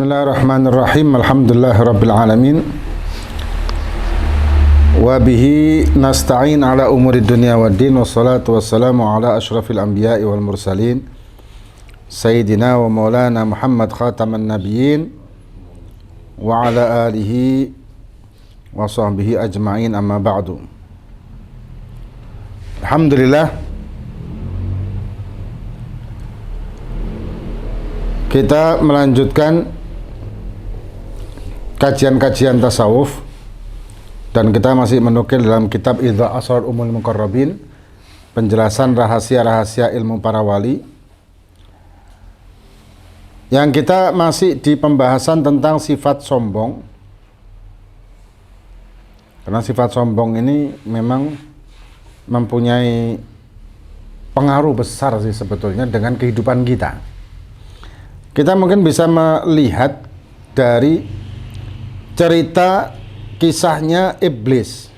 Bismillahirrahmanirrahim. Alhamdulillahirabbil alamin. Wa bihi nasta'in ala umuri dunya waddin, wassalatu wassalamu ala asyrafil anbiya'i wal mursalin sayyidina wa maulana Muhammad khataman nabiyyin wa ala alihi wa sahbihi ajma'in, amma ba'du. Alhamdulillah, kita melanjutkan kajian-kajian tasawuf dan kita masih menukil dalam kitab Idza Asrar Umul Muqarrabin, penjelasan rahasia-rahasia ilmu para wali, yang kita masih di pembahasan tentang sifat sombong. Karena sifat sombong ini memang mempunyai pengaruh besar sih sebetulnya dengan kehidupan kita. Kita mungkin bisa melihat dari cerita kisahnya Iblis.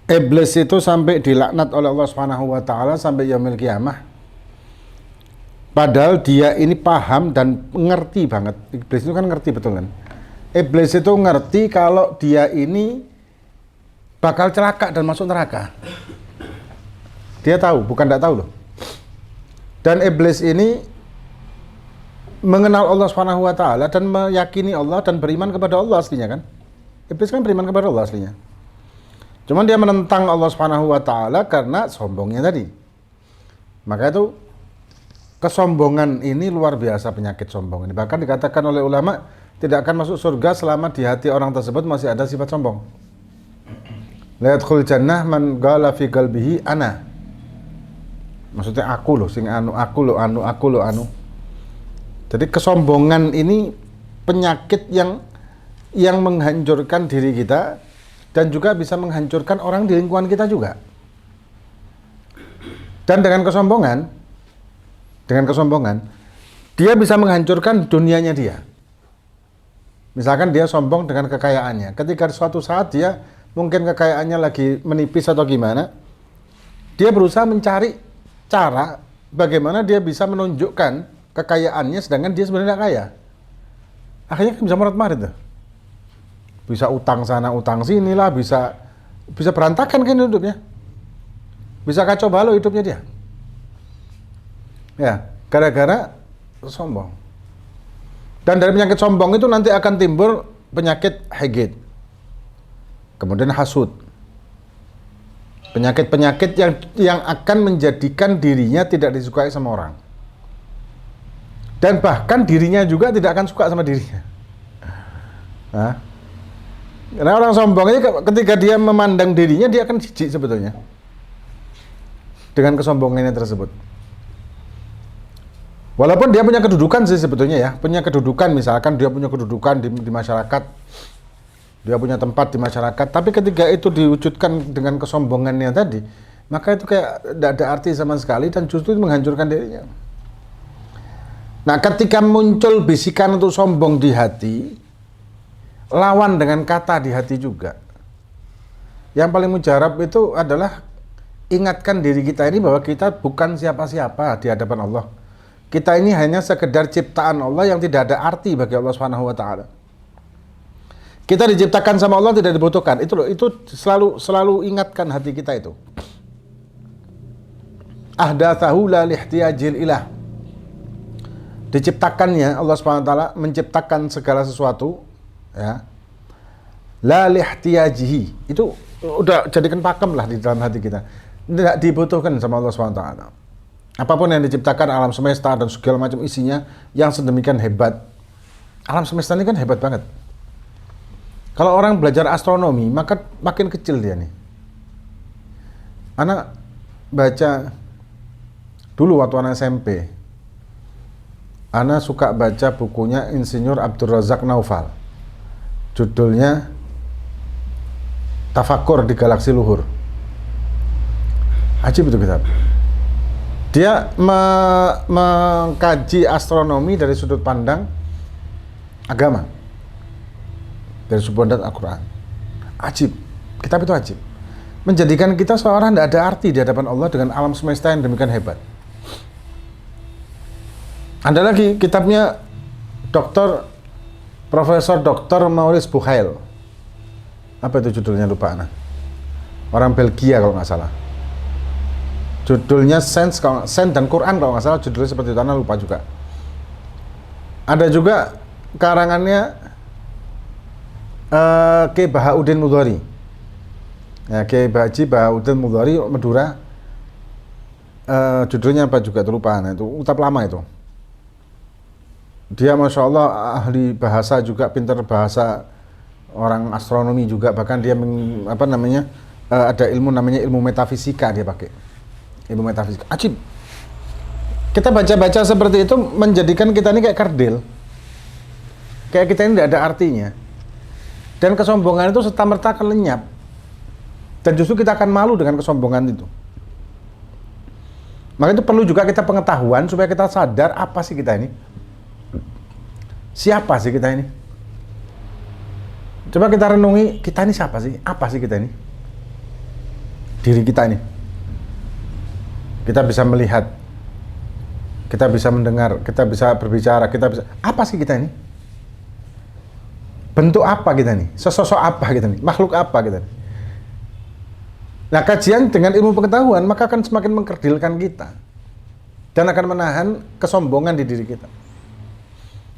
Iblis itu sampai dilaknat oleh Allah Subhanahu wa taala sampai yaumil qiyamah. Padahal dia ini paham dan ngerti banget. Iblis itu kan ngerti betul kan? Iblis itu ngerti kalau dia ini bakal celaka dan masuk neraka. Dia tahu, bukan tidak tahu loh. Dan Iblis ini mengenal Allah Subhanahu wa taala dan meyakini Allah dan beriman kepada Allah aslinya kan. Iblis kan beriman kepada Allah aslinya. Cuman dia menentang Allah Subhanahu wa taala karena sombongnya tadi. Maka itu kesombongan ini luar biasa, penyakit sombong ini. Bahkan dikatakan oleh ulama tidak akan masuk surga selama di hati orang tersebut masih ada sifat sombong. La yadkhul jannah man qala fi qalbihi ana. Maksudnya aku loh, sing anu, aku loh, anu, aku loh, anu. Jadi kesombongan ini penyakit yang menghancurkan diri kita dan juga bisa menghancurkan orang di lingkungan kita juga. Dan dengan kesombongan, dia bisa menghancurkan dunianya dia. Misalkan dia sombong dengan kekayaannya. Ketika suatu saat dia mungkin kekayaannya lagi menipis atau gimana, dia berusaha mencari cara bagaimana dia bisa menunjukkan kekayaannya sedangkan dia sebenarnya kaya. Akhirnya kan bisa morat-marit tuh. Bisa utang sana utang sini lah, bisa berantakan kan hidupnya. Bisa kacau balau hidupnya dia. Ya, gara-gara sombong. Dan dari penyakit sombong itu nanti akan timbul penyakit heged. Kemudian hasud. Penyakit-penyakit yang akan menjadikan dirinya tidak disukai sama orang. Dan bahkan dirinya juga tidak akan suka sama dirinya. Nah, karena orang sombong ini ketika dia memandang dirinya, dia akan jijik sebetulnya dengan kesombongannya tersebut. Walaupun dia punya kedudukan sih sebetulnya ya, punya kedudukan, misalkan dia punya kedudukan di masyarakat, dia punya tempat di masyarakat, tapi ketika itu diwujudkan dengan kesombongannya tadi, maka itu kayak tidak ada arti sama sekali dan justru menghancurkan dirinya. Nah, ketika muncul bisikan untuk sombong di hati, lawan dengan kata di hati juga. Yang paling mujarab itu adalah ingatkan diri kita ini bahwa kita bukan siapa-siapa di hadapan Allah. Kita ini hanya sekedar ciptaan Allah yang tidak ada arti bagi Allah Subhanahu wa taala. Kita diciptakan sama Allah, tidak dibutuhkan. Itu loh, itu selalu ingatkan hati kita itu. Ahdatsahu la lihtiyajil ilah. Diciptakannya Allah Subhanahu wa taala menciptakan segala sesuatu ya. La lihtiyajihi. Itu udah jadikan pakem lah di dalam hati kita. Tidak dibutuhkan sama Allah Subhanahu wa taala. Apapun yang diciptakan alam semesta dan segala macam isinya yang sedemikian hebat. Alam semesta ini kan hebat banget. Kalau orang belajar astronomi, maka makin kecil dia nih. Anak baca dulu waktu anak SMP. Anak suka baca bukunya Insinyur Abdul Razak Naufal. Judulnya Tafakur di Galaksi Luhur. Ajib itu kitab. Dia mengkaji astronomi dari sudut pandang agama, dari sudut pandang Al-Quran. Ajib, kitab itu ajib. Menjadikan kita seorang tidak ada arti di hadapan Allah dengan alam semesta yang demikian hebat. Ada lagi kitabnya Profesor Dr. Maurice Bucaille. Apa itu judulnya, lupa anak. Orang Belgia kalau nggak salah. Judulnya Sains dan Quran kalau nggak salah, judulnya seperti itu, anak lupa juga. Ada juga karangannya Kiai Bahauddin Mudhari. Ya, Kiai Haji Bahauddin Mudhari Madura. Judulnya apa juga terlupa, nah, itu utab lama itu. Dia Masya Allah ahli bahasa juga, pintar bahasa, orang astronomi juga, bahkan dia ada ilmu namanya ilmu metafisika, dia pakai ilmu metafisika. Ajib. Kita baca-baca seperti itu menjadikan kita ini kayak kerdil, kayak kita ini tidak ada artinya, dan kesombongan itu serta-merta akan lenyap, dan justru kita akan malu dengan kesombongan itu. Maka itu perlu juga kita pengetahuan supaya kita sadar apa sih kita ini, siapa sih kita ini. Coba kita renungi, kita ini siapa sih, apa sih kita ini, diri kita ini. Kita bisa melihat, kita bisa mendengar, kita bisa berbicara, kita bisa, apa sih kita ini, bentuk apa kita ini, sesosok apa kita ini, makhluk apa kita ini. Nah, kajian dengan ilmu pengetahuan maka akan semakin mengkerdilkan kita dan akan menahan kesombongan di diri kita.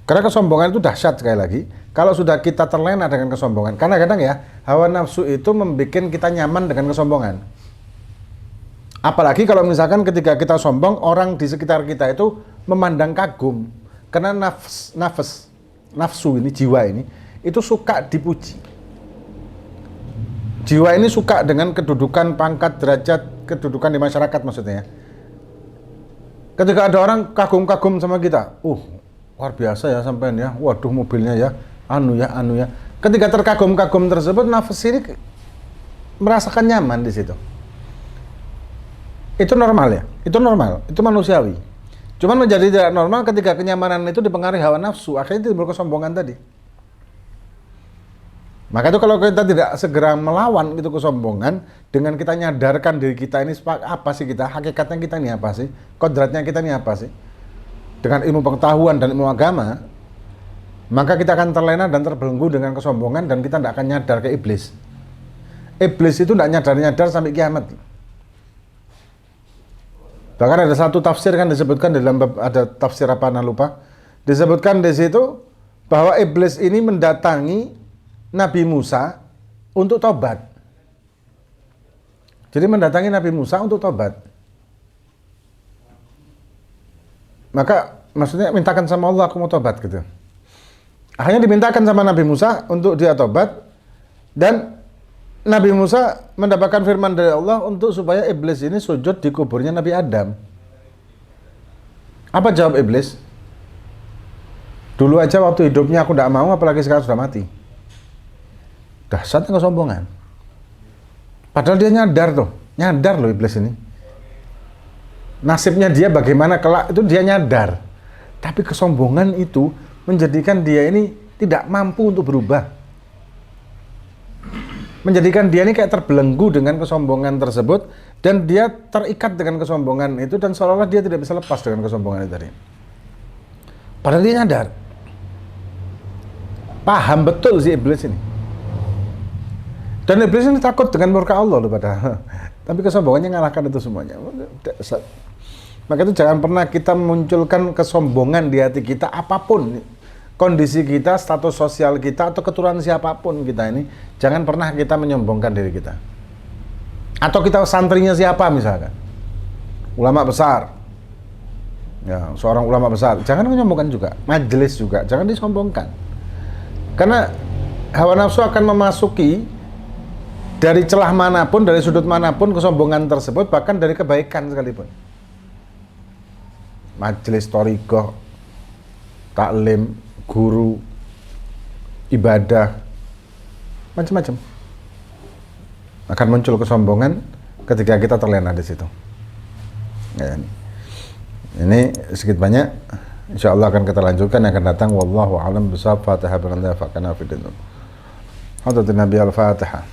Karena kesombongan itu dahsyat, sekali lagi, kalau sudah kita terlena dengan kesombongan. Karena kadang ya, hawa nafsu itu membuat kita nyaman dengan kesombongan. Apalagi kalau misalkan ketika kita sombong, orang di sekitar kita itu memandang kagum. Karena nafsu ini, jiwa ini, itu suka dipuji. Jiwa ini suka dengan kedudukan, pangkat, derajat, kedudukan di masyarakat maksudnya. Ketika ada orang kagum-kagum sama kita, luar biasa ya sampean ya, waduh mobilnya ya, anu ya. Ketika terkagum-kagum tersebut, nafas ini merasakan nyaman di situ. Itu normal ya, itu manusiawi. Cuman menjadi tidak normal ketika kenyamanan itu dipengaruhi hawa nafsu, akhirnya timbul kesombongan tadi. Maka itu kalau kita tidak segera melawan itu kesombongan, dengan kita nyadarkan diri kita ini apa sih kita, hakikatnya kita ini apa sih, kodratnya kita ini apa sih, dengan ilmu pengetahuan dan ilmu agama, maka kita akan terlena dan terbelenggu dengan kesombongan dan kita tidak akan nyadar ke iblis. Iblis itu tidak nyadar-nyadar sampai kiamat. Bahkan ada satu tafsir kan disebutkan dalam ada tafsir apa lupa, disebutkan di situ bahwa iblis ini mendatangi Nabi Musa untuk tobat. Jadi mendatangi Nabi Musa untuk tobat. Maka maksudnya mintakan sama Allah, aku mau tobat gitu. Akhirnya dimintakan sama Nabi Musa untuk dia tobat, dan Nabi Musa mendapatkan firman dari Allah untuk supaya iblis ini sujud di kuburnya Nabi Adam. Apa jawab iblis? Dulu aja waktu hidupnya aku tidak mau, apalagi sekarang sudah mati. Dahsyatnya kesombongan. Padahal dia nyadar loh iblis ini. Nasibnya dia bagaimana kelak itu dia nyadar. Tapi kesombongan itu menjadikan dia ini tidak mampu untuk berubah. Menjadikan dia ini kayak terbelenggu dengan kesombongan tersebut, dan dia terikat dengan kesombongan itu, dan seolah-olah dia tidak bisa lepas dengan kesombongan itu tadi. Padahal dia nyadar. Paham betul si iblis ini. Dan iblis ini takut dengan murka Allah loh padahal. Tapi kesombongannya ngalahkan itu semuanya. Maka itu jangan pernah kita memunculkan kesombongan di hati kita, apapun kondisi kita, status sosial kita, atau keturunan siapapun kita ini, jangan pernah kita menyombongkan diri kita. Atau kita santrinya siapa misalkan, ulama besar, ya seorang ulama besar, jangan menyombongkan juga. Majelis juga, jangan disombongkan. Karena hawa nafsu akan memasuki dari celah manapun, dari sudut manapun kesombongan tersebut, bahkan dari kebaikan sekalipun. Majelis thariqah, taklim, guru, ibadah, macam-macam. Akan muncul kesombongan ketika kita terlena di situ. Ya, ini sedikit banyak. Insya Allah akan kita lanjutkan yang akan datang. Wallahu a'lam bishawab. Fatihah billahi faqana fid din. Hadratin Nabi al-Fatihah.